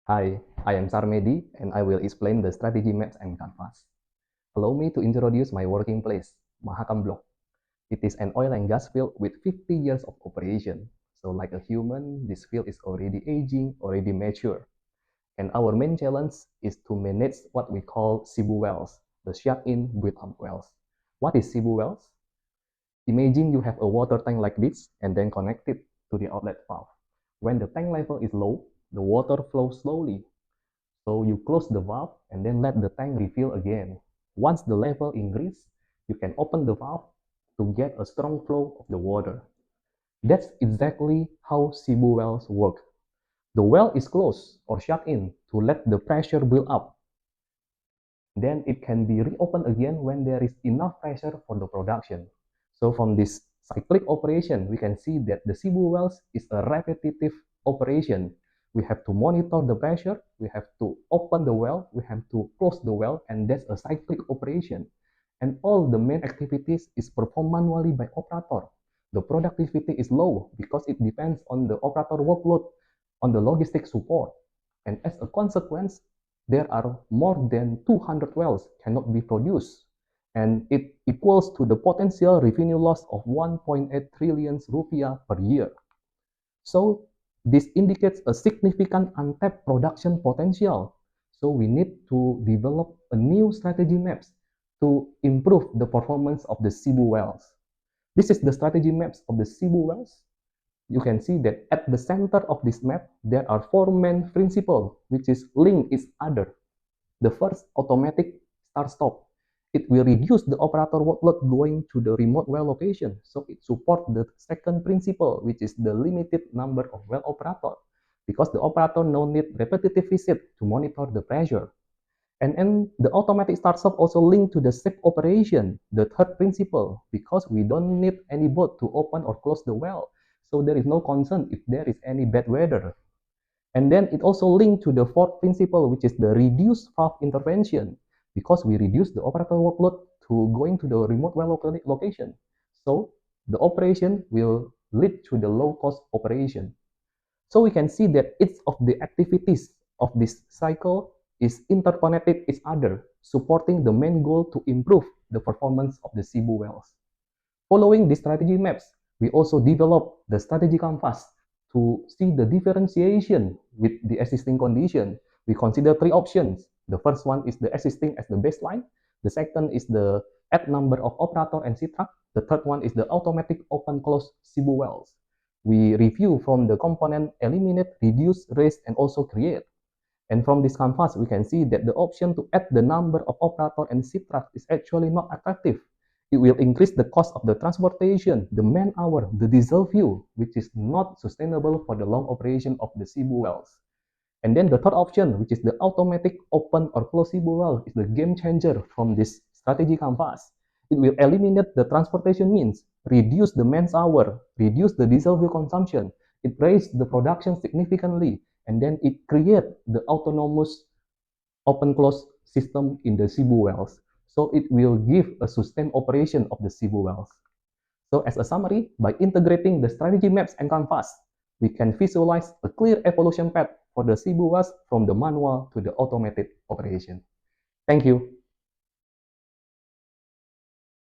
Hi, I am Sarmedi and I will explain the strategy maps and canvas. Allow me to introduce my working place, Mahakam Block. It is an oil and gas field with 50 years of operation. So like a human, this field is already aging, already mature. And our main challenge is to manage what we call Cebu wells, the shut-in build-up wells. What is Cebu wells? Imagine you have a water tank like this and then connect it to the outlet valve. When the tank level is low, the water flows slowly. So you close the valve and then let the tank refill again. Once the level increases, you can open the valve to get a strong flow of the water. That's exactly how Cebu wells work. The well is closed or shut in to let the pressure build up. Then it can be reopened again when there is enough pressure for the production. So from this cyclic operation, we can see that the Cebu wells is a repetitive operation. We have to monitor the pressure, we have to open the well, we have to close the well, and that's a cyclic operation. And all the main activities is performed manually by operator. The productivity is low because it depends on the operator workload, on the logistic support. And as a consequence, there are more than 200 wells cannot be produced, and it equals to the potential revenue loss of 1.8 trillion rupiah per year. So this indicates a significant untapped production potential. So we need to develop a new strategy maps to improve the performance of the Cebu wells. This is the strategy maps of the Cebu wells. You can see that at the center of this map, there are four main principles, which is link each other. The first, automatic start-stop. It will reduce the operator workload going to the remote well location. So it supports the second principle, which is the limited number of well operator, because the operator no need repetitive visit to monitor the pressure. And the automatic start-stop also linked to the safe operation, the third principle, because we don't need any boat to open or close the well. So there is no concern if there is any bad weather. And then it also linked to the fourth principle, which is the reduced valve intervention, because we reduce the operator workload to going to the remote well location. So the operation will lead to the low cost operation. So we can see that each of the activities of this cycle is interconnected each other, supporting the main goal to improve the performance of the Cebu wells. Following the strategy maps, we also develop the strategy canvas to see the differentiation with the existing condition. We consider three options. The first one is the existing as the baseline. The second is the add number of operator and C-track. The third one is the automatic open close Cebu wells. We review from the component eliminate, reduce, raise, and also create. And from this canvas, we can see that the option to add the number of operator and C-track is actually not attractive. It will increase the cost of the transportation, the man hour, the diesel fuel, which is not sustainable for the long operation of the Cebu wells. And then the third option, which is the automatic open or close Cebu well, is the game changer from this strategy canvas. It will eliminate the transportation means, reduce the man's hour, reduce the diesel fuel consumption. It raises the production significantly, and then it creates the autonomous open-close system in the Cebu wells. So it will give a sustained operation of the Cebu wells. So as a summary, by integrating the strategy maps and canvas, we can visualize a clear evolution path for the Cebu wells from the manual to the automated operation. Thank you.